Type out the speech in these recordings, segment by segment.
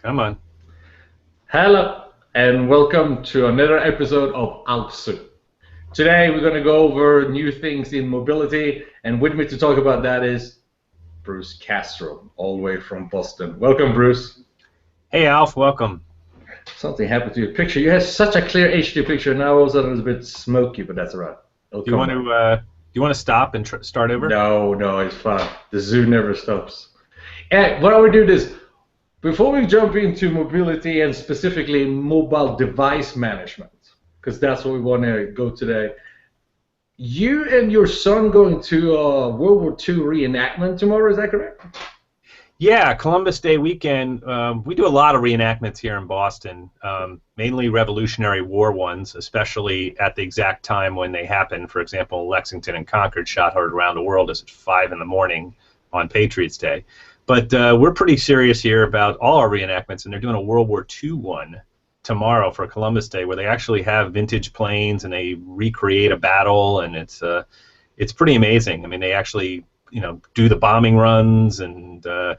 Come on. Hello and welcome to another episode of Alpsu. Today we're going to go over new things in mobility, and with me to talk about that is Bruce Kasrel, all the way from Boston. Welcome, Bruce. Hey, Alf. Welcome. Something happened to your picture. You had such a clear HD picture. Now all of a sudden it's a bit smoky, but that's all right. Do you want to stop and start over? No, it's fine. The zoo never stops. And what I would do is, before we jump into mobility and specifically mobile device management, because that's what we want to go today, you and your son going to World War II reenactment tomorrow, is that correct? Yeah, Columbus Day weekend. We do a lot of reenactments here in Boston, mainly Revolutionary War ones, especially at the exact time when they happen. For example, Lexington and Concord shot heard around the world is at 5 in the morning on Patriots Day. But we're pretty serious here about all our reenactments, and they're doing a World War II one tomorrow for Columbus Day, where they actually have vintage planes and they recreate a battle, and it's pretty amazing. I mean, they actually do the bombing runs, and they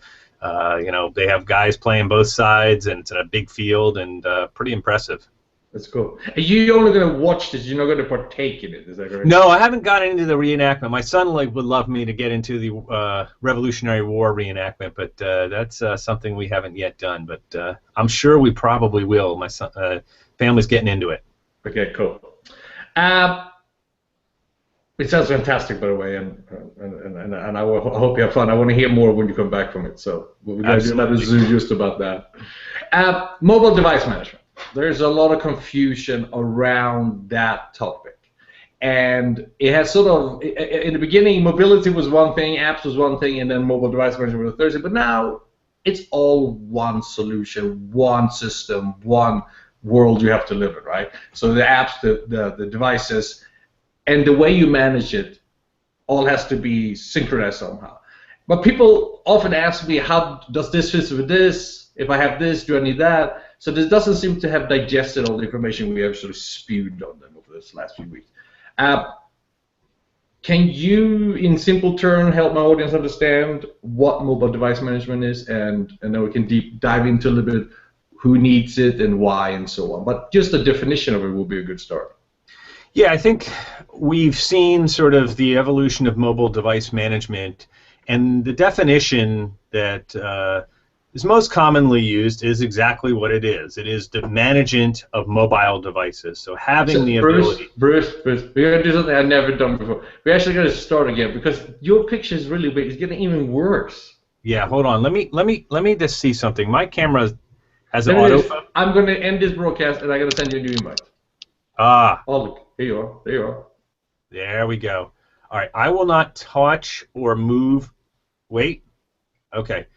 have guys playing both sides, and it's in a big field, and pretty impressive. That's cool. Are you only going to watch this? You're not going to partake in it, is that correct? No, I haven't gotten into the reenactment. My son would love me to get into the Revolutionary War reenactment, but that's something we haven't yet done. But I'm sure we probably will. My son, family's getting into it. Okay, cool. It sounds fantastic, by the way, and I hope you have fun. I want to hear more when you come back from it. So we're going to do another Zoo just about that. Mobile device management. There's a lot of confusion around that topic, and it has sort of, in the beginning, mobility was one thing, apps was one thing, and then mobile device management was a third thing. But now it's all one solution, one system, one world you have to live in, right? So the apps, the devices, and the way you manage it all has to be synchronized somehow. But people often ask me, how does this fit with this? If I have this, do I need that? So this doesn't seem to have digested all the information we have sort of spewed on them over this last few weeks. Can you, in simple terms, help my audience understand what mobile device management is, and then we can dive into a little bit who needs it and why and so on. But just a definition of it will be a good start. Yeah, I think we've seen sort of the evolution of mobile device management, and the definition that is most commonly used is exactly what it is. It is the management of mobile devices. So having the ability. Bruce, we're going to do something I've never done before. We're actually going to start again because your picture is really big. It's getting even worse. Yeah, hold on. Let me just see something. My camera has an auto. I'm going to end this broadcast and I'm going to send you a new invite. Ah. Oh, look. Here you are. There you are. There we go. All right. I will not touch or move. Wait. Okay.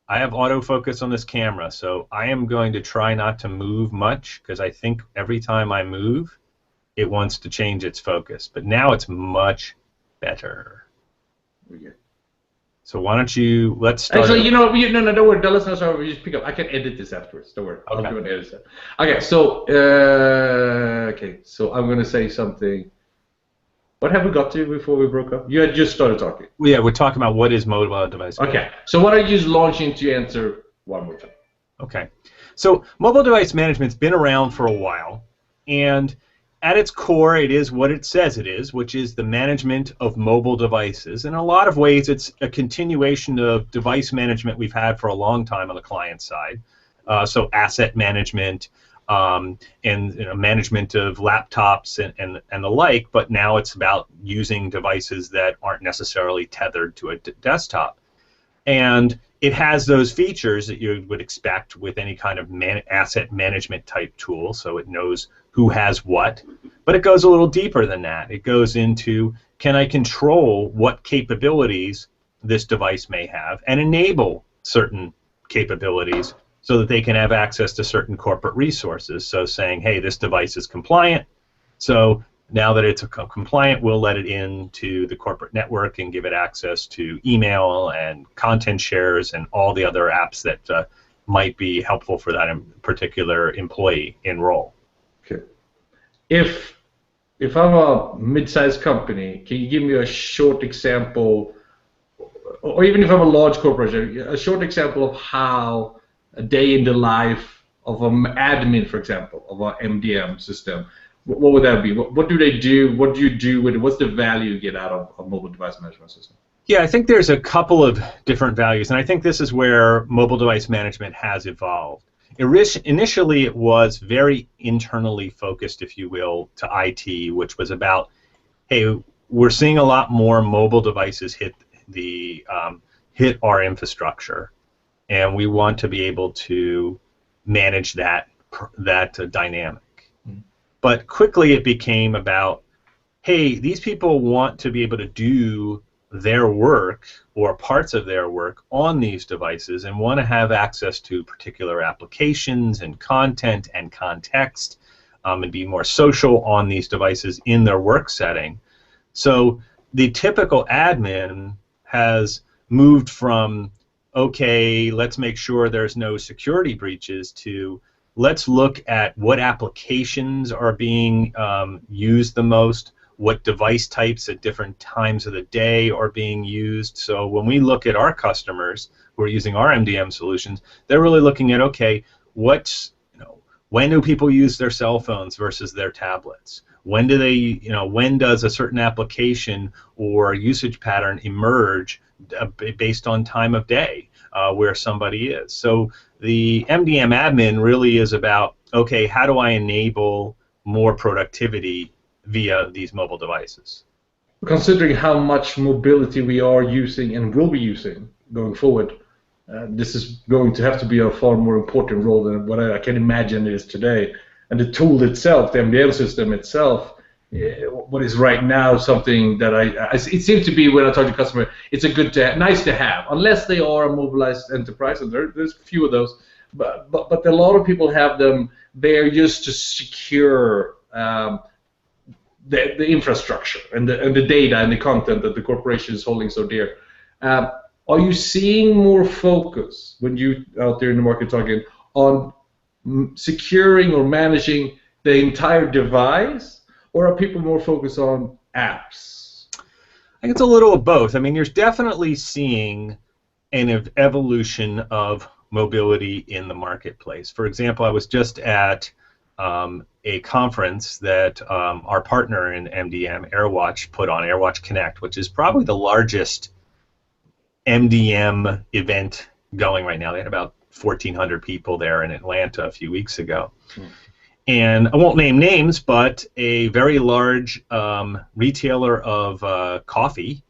I have autofocus on this camera, so I am going to try not to move much because I think every time I move, it wants to change its focus. But now it's much better. Okay. So why don't you, let's start. Actually, no, don't worry. Let's not start. We just pick up. I can edit this afterwards. Don't worry. Okay. I'll do an edit. Okay, so I'm going to say something. What have we got to before we broke up? You had just started talking. Yeah, we're talking about what is mobile device management. Okay, so why don't you just launch into answer one more time? Okay, so mobile device management's been around for a while, and at its core, it is what it says it is, which is the management of mobile devices. In a lot of ways, it's a continuation of device management we've had for a long time on the client side. So asset management, and management of laptops and the like, but now it's about using devices that aren't necessarily tethered to a desktop. And it has those features that you would expect with any kind of asset management type tool, so it knows who has what, but it goes a little deeper than that. It goes into, can I control what capabilities this device may have and enable certain capabilities so that they can have access to certain corporate resources. So saying, hey, this device is compliant, so now that it's compliant, we'll let it into the corporate network and give it access to email and content shares and all the other apps that might be helpful for that particular employee in role. Okay. If I'm a mid-sized company, can you give me a short example, or even if I'm a large corporation, a short example of how a day in the life of an admin, for example, of an MDM system, what would that be? What do they do? What do you do with it? What's the value you get out of a mobile device management system? Yeah, I think there's a couple of different values, and I think this is where mobile device management has evolved. Initially, it was very internally focused, if you will, to IT, which was about, hey, we're seeing a lot more mobile devices hit our infrastructure, and we want to be able to manage that dynamic. But quickly it became about, hey, these people want to be able to do their work or parts of their work on these devices and want to have access to particular applications and content and context and be more social on these devices in their work setting. So the typical admin has moved from, okay, let's make sure there's no security breaches, to let's look at what applications are being used the most, what device types at different times of the day are being used. So when we look at our customers who are using our MDM solutions, they're really looking at, okay, when do people use their cell phones versus their tablets? When do they, when does a certain application or usage pattern emerge based on time of day where somebody is? So the MDM admin really is about, okay, how do I enable more productivity via these mobile devices? Considering how much mobility we are using and will be using going forward, this is going to have to be a far more important role than what I can imagine it is today. And the tool itself, the MDM system itself, what is right now something that it seems to be, when I talk to customer, it's nice to have, unless they are a mobilized enterprise, and there's a few of those, but a lot of people have them there just to secure the infrastructure and the data and the content that the corporation is holding so dear. Are you seeing more focus when you out there in the market talking on securing or managing the entire device, or are people more focused on apps? I think it's a little of both. I mean, you're definitely seeing an evolution of mobility in the marketplace. For example, I was just at a conference that our partner in MDM, AirWatch, put on, AirWatch Connect, which is probably the largest MDM event going right now. They had about 1,400 people there in Atlanta a few weeks ago. And I won't name names, but a very large retailer of coffee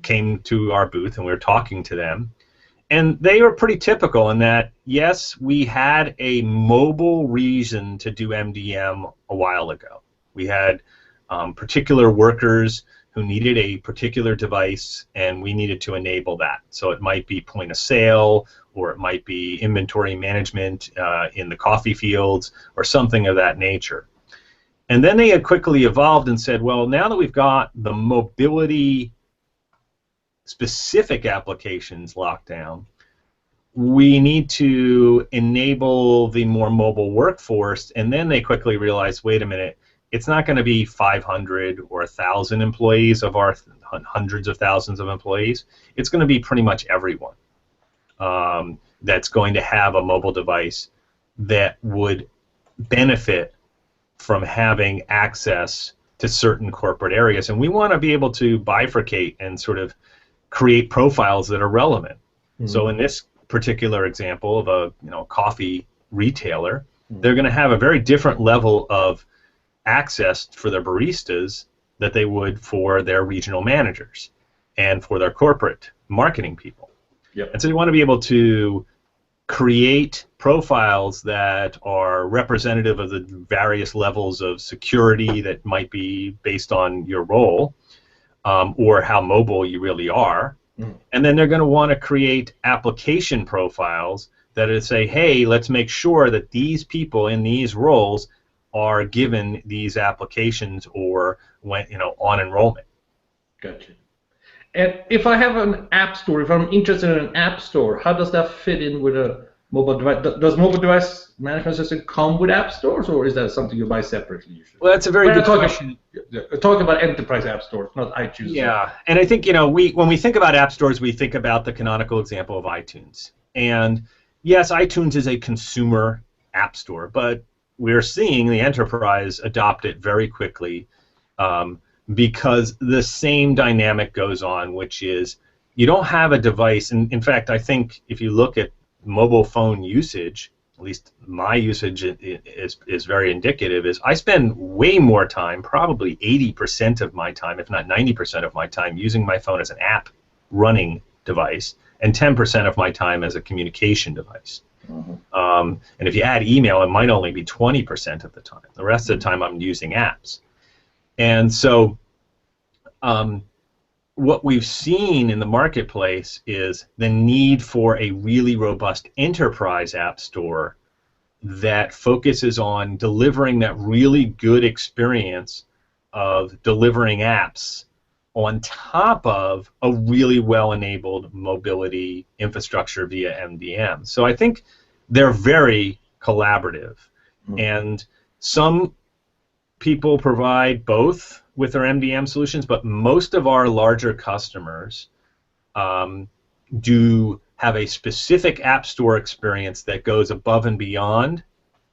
came to our booth, and we were talking to them. And they were pretty typical in that, yes, we had a mobile reason to do MDM a while ago. We had particular workers who needed a particular device, and we needed to enable that. So it might be point of sale, or it might be inventory management in the coffee fields, or something of that nature. And then they had quickly evolved and said, well, now that we've got the mobility specific applications locked down, we need to enable the more mobile workforce. And then they quickly realized, wait a minute, it's not going to be 500 or 1,000 employees of our hundreds of thousands of employees. It's going to be pretty much everyone that's going to have a mobile device that would benefit from having access to certain corporate areas. And we want to be able to bifurcate and sort of create profiles that are relevant. So in this particular example of a coffee retailer, they're going to have a very different level of access for their baristas that they would for their regional managers and for their corporate marketing people. Yep. And so you want to be able to create profiles that are representative of the various levels of security that might be based on your role or how mobile you really are. And then they're going to want to create application profiles that would say, hey, let's make sure that these people in these roles are given these applications or on enrollment. Gotcha. And if I have an app store, if I'm interested in an app store, how does that fit in with a mobile device? Does mobile device management system come with app stores, or is that something you buy separately usually? Well, that's a very good question. Talking about enterprise app stores, not iTunes. Yeah, and I think when we think about app stores, we think about the canonical example of iTunes. And yes, iTunes is a consumer app store, but we're seeing the enterprise adopt it very quickly, um, because the same dynamic goes on, which is you don't have a device. And in fact, I think if you look at mobile phone usage, at least my usage is very indicative, is I spend way more time, probably 80% of my time, if not 90% of my time, using my phone as an app running device, and 10% of my time as a communication device. And if you add email, it might only be 20% of the time. The rest of the time I'm using apps. And so what we've seen in the marketplace is the need for a really robust enterprise app store that focuses on delivering that really good experience of delivering apps on top of a really well-enabled mobility infrastructure via MDM. So I think they're very collaborative. And some people provide both with their MDM solutions, but most of our larger customers do have a specific app store experience that goes above and beyond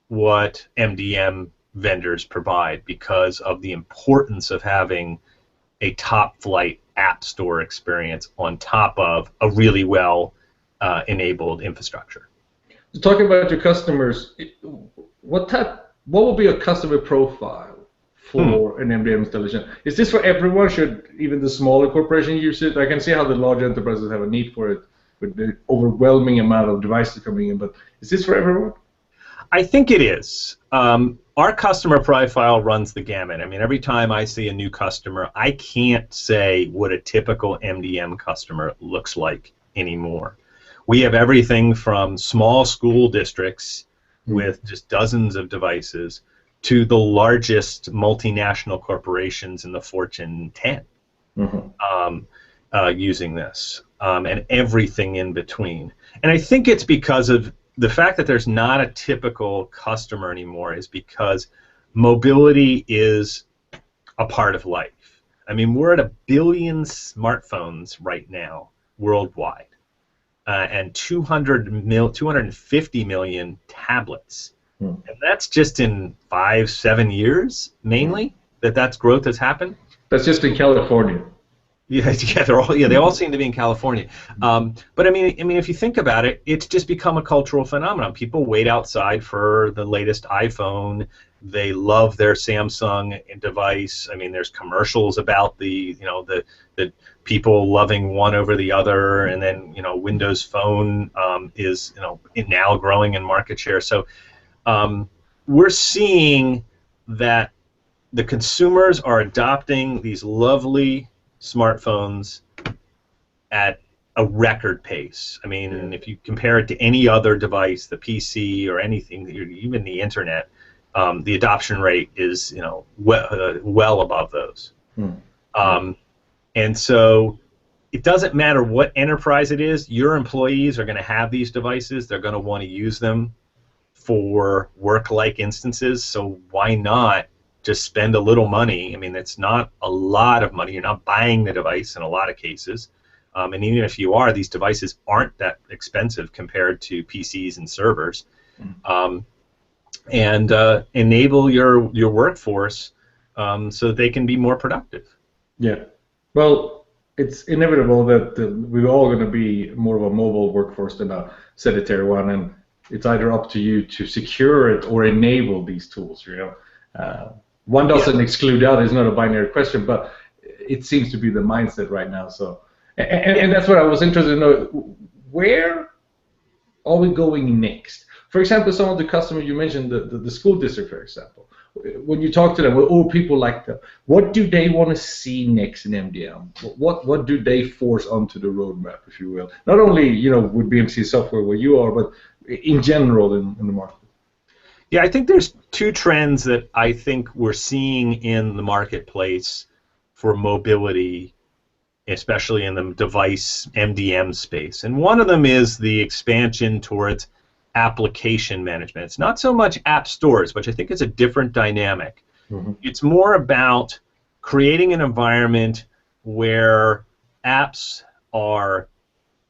what MDM vendors provide because of the importance of having a top-flight app store experience on top of a really well enabled infrastructure. Talking about your customers, what will be a customer profile for an MDM installation? Is this for everyone? Should even the smaller corporation use it? I can see how the large enterprises have a need for it with the overwhelming amount of devices coming in, but is this for everyone? I think it is. Our customer profile runs the gamut. I mean, every time I see a new customer, I can't say what a typical MDM customer looks like anymore. We have everything from small school districts with just dozens of devices to the largest multinational corporations in the Fortune 10 using this, and everything in between. And I think it's because of the fact that there's not a typical customer anymore is because mobility is a part of life. I mean, we're at 1 billion smartphones right now worldwide, and 250 million tablets. And that's just in 5-7 years, mainly, that's growth has happened. That's just in California. Yeah, they all seem to be in California. But I mean, if you think about it, it's just become a cultural phenomenon. People wait outside for the latest iPhone. They love their Samsung device. I mean, there's commercials about the people loving one over the other, and then Windows Phone is now growing in market share. So we're seeing that the consumers are adopting these lovely smartphones at a record pace. I mean, if you compare it to any other device, the PC or anything, even the internet, the adoption rate is well above those. And so it doesn't matter what enterprise it is, your employees are going to have these devices. They're going to want to use them for work-like instances, so why not just spend a little money? I mean, it's not a lot of money. You're not buying the device in a lot of cases. And even if you are, these devices aren't that expensive compared to PCs and servers. And enable your workforce so that they can be more productive. Yeah. Well, it's inevitable that we're all going to be more of a mobile workforce than a sedentary one, and it's either up to you to secure it or enable these tools. One doesn't exclude the other. It's not a binary question, but it seems to be the mindset right now. So, and that's what I was interested in know. Where are we going next? For example, some of the customers you mentioned, the school district, for example. When you talk to them, people like them. What do they want to see next in MDM? What do they force onto the roadmap, if you will? Not only with BMC software where you are, but in general in the market. Yeah, I think there's two trends that I think we're seeing in the marketplace for mobility, especially in the device MDM space. And one of them is the expansion towards application management. It's not so much app stores, which I think is a different dynamic. It's more about creating an environment where apps are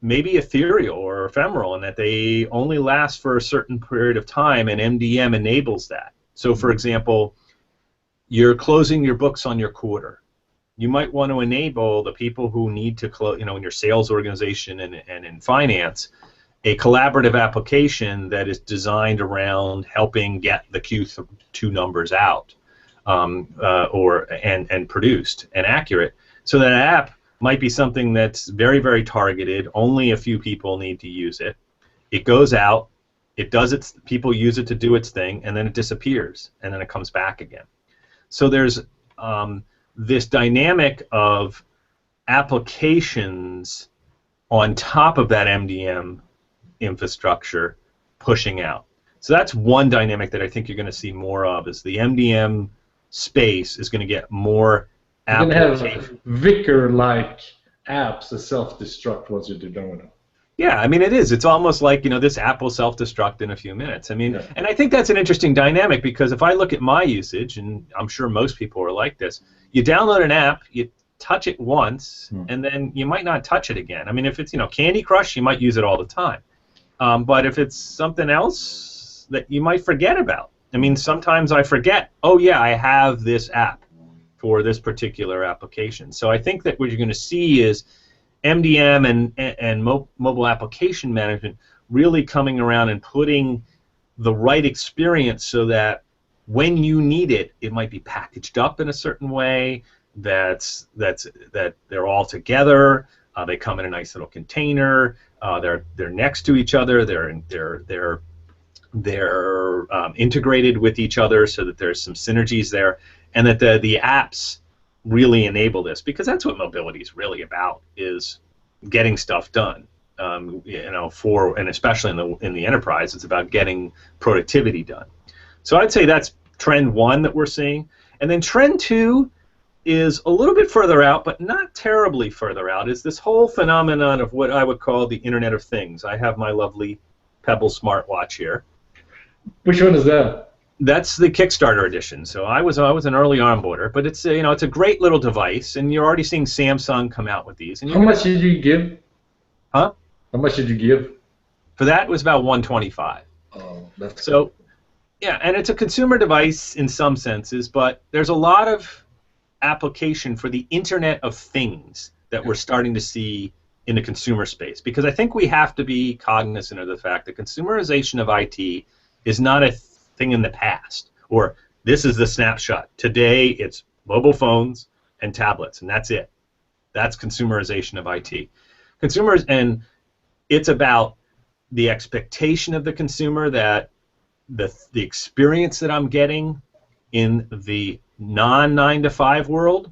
maybe ethereal or ephemeral, and that they only last for a certain period of time, and MDM enables that. So, for example, you're closing your books on your quarter. You might want to enable the people who need to close, in your sales organization and in finance, a collaborative application that is designed around helping get the Q2 numbers out and produced and accurate. So that app might be something that's very, very targeted. Only a few people need to use it. It goes out, it does its, people use it to do its thing, and then it disappears, and then it comes back again. So there's this dynamic of applications on top of that MDM infrastructure pushing out. So that's one dynamic that I think you're going to see more of, is the MDM space is going to get more applications. You're going to have Vicar-like apps that self-destruct once you're done with them. Yeah, I mean, it is. It's almost like, this app will self-destruct in a few minutes. I mean, yeah. And I think that's an interesting dynamic, because if I look at my usage, and I'm sure most people are like this, you download an app, you touch it once, and then you might not touch it again. I mean, if it's, Candy Crush, you might use it all the time. But if it's something else that you might forget about, I mean, sometimes I forget, oh yeah, I have this app for this particular application. So I think that what you're going to see is MDM and mobile application management really coming around and putting the right experience so that when you need it, it might be packaged up in a certain way, that they're all together, they come in a nice little container, they're next to each other, they're integrated with each other so that there's some synergies there, and that the apps really enable this, because that's what mobility is really about, is getting stuff done. And especially in the enterprise, it's about getting productivity done. So I'd say that's trend one that we're seeing, and then trend two is a little bit further out, but not terribly further out. Is this whole phenomenon of what I would call the Internet of Things. I have my lovely Pebble smartwatch here. Which one is that? That's the Kickstarter edition. So I was an early onboarder, but it's it's a great little device, and you're already seeing Samsung come out with these. And how much did you give? Huh? How much did you give? For that, it was about $125. Oh, that's so cool. Yeah, and it's a consumer device in some senses, but there's a lot of application for the Internet of Things that we're starting to see in the consumer space, because I think we have to be cognizant of the fact that consumerization of IT is not a thing in the past, or this is the snapshot. Today it's mobile phones and tablets, and that's it. That's consumerization of IT. Consumers, and it's about the expectation of the consumer that the experience that I'm getting in the non-9 to 5 world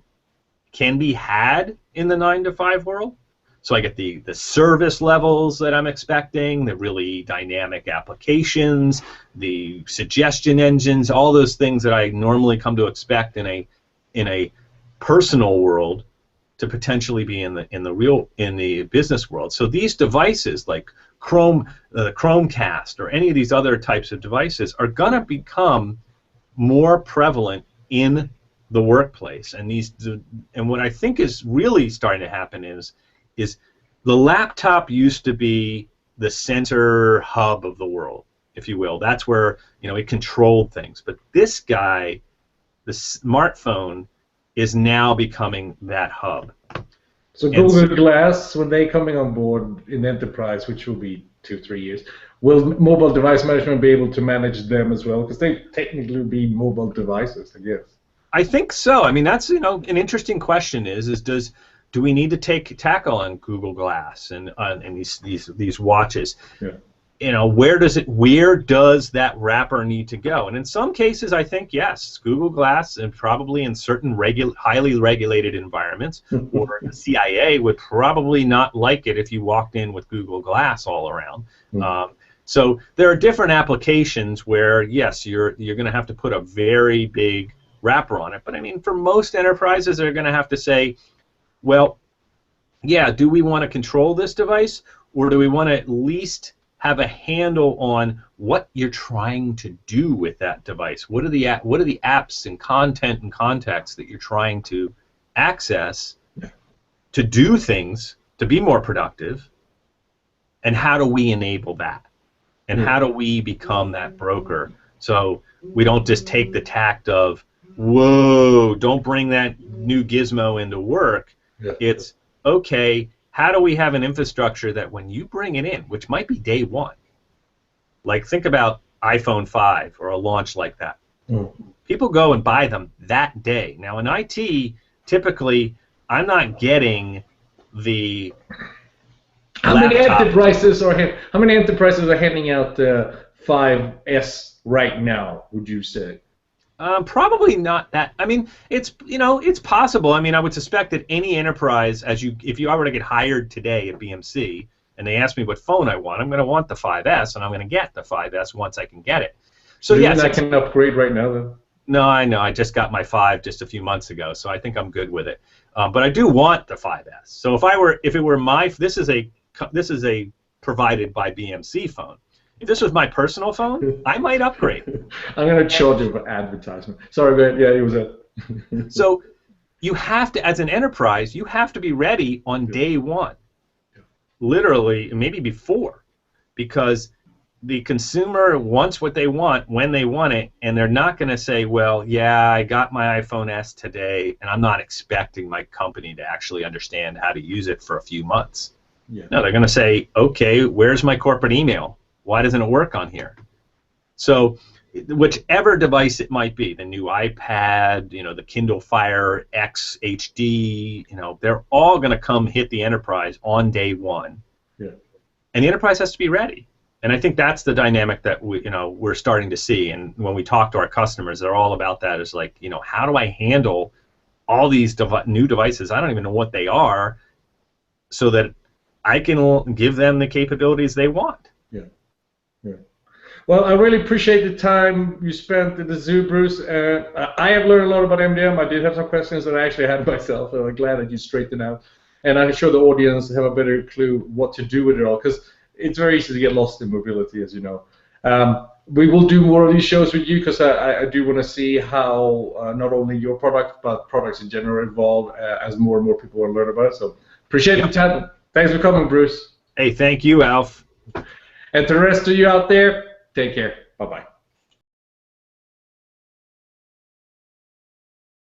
can be had in the 9 to 5 world. So I get the service levels that I'm expecting, the really dynamic applications, the suggestion engines, all those things that I normally come to expect in a personal world to potentially be in the business world. So these devices like Chromecast or any of these other types of devices are going to become more prevalent in the workplace, and what I think is really starting to happen is the laptop used to be the center hub of the world, if you will. That's where it controlled things. But this guy, the smartphone, is now becoming that hub. So Google Glass, when they're coming on board in enterprise, which will be 2-3 years, will mobile device management be able to manage them as well? Because they technically be mobile devices, I guess. I think so. I mean, that's an interesting question. Do we need to tackle on Google Glass and these watches? Yeah. Where does that wrapper need to go? And in some cases, I think yes, Google Glass, and probably in certain highly regulated environments, or the CIA would probably not like it if you walked in with Google Glass all around. So there are different applications where yes, you're going to have to put a very big wrapper on it. But I mean, for most enterprises, they're going to have to say, well, yeah, do we want to control this device, or do we want to at least have a handle on what you're trying to do with that device? What are the apps and content and context that you're trying to access to do things, to be more productive, And how do we enable that? And how do we become that broker so we don't just take the tact of, whoa, don't bring that new gizmo into work. Yeah. It's, okay, how do we have an infrastructure that when you bring it in, which might be day one, like think about iPhone 5 or a launch like that. People go and buy them that day. Now in IT, typically, I'm not getting the How many enterprises are handing out the 5S right now, would you say? Probably not that. I mean, it's possible. I mean, I would suspect that any enterprise, if you were to get hired today at BMC and they ask me what phone I want, I'm going to want the 5S, and I'm going to get the 5S once I can get it. So yes, I can upgrade right now then. No, I know. I just got my 5 just a few months ago, so I think I'm good with it. But I do want the 5S. So if it were my, this is a provided by BMC phone. If this was my personal phone, I might upgrade. I'm going to charge you for advertisement. Sorry, man. Yeah, it was it. So you have to, as an enterprise, you have to be ready on day one. Literally, maybe before, because the consumer wants what they want when they want it, and they're not going to say, well, yeah, I got my iPhone S today, and I'm not expecting my company to actually understand how to use it for a few months. Yeah. No, they're going to say, okay, where's my corporate email? Why doesn't it work on here? So whichever device it might be, the new iPad, the Kindle Fire X HD, they're all going to come hit the enterprise on day one. Yeah. And the enterprise has to be ready. And I think that's the dynamic that we're starting to see. And when we talk to our customers, they're all about that. Is like, how do I handle all these new devices? I don't even know what they are, so that I can give them the capabilities they want. Yeah. Yeah. Well, I really appreciate the time you spent at the zoo, Bruce. I have learned a lot about MDM. I did have some questions that I actually had myself, and I'm glad that you straightened out. And I'm sure the audience have a better clue what to do with it all, because it's very easy to get lost in mobility, as you know. We will do more of these shows with you, because I do want to see how not only your product, but products in general evolve as more and more people want to learn about it. So appreciate the time. Thanks for coming, Bruce. Hey, thank you, Alf. And to the rest of you out there, take care. Bye-bye.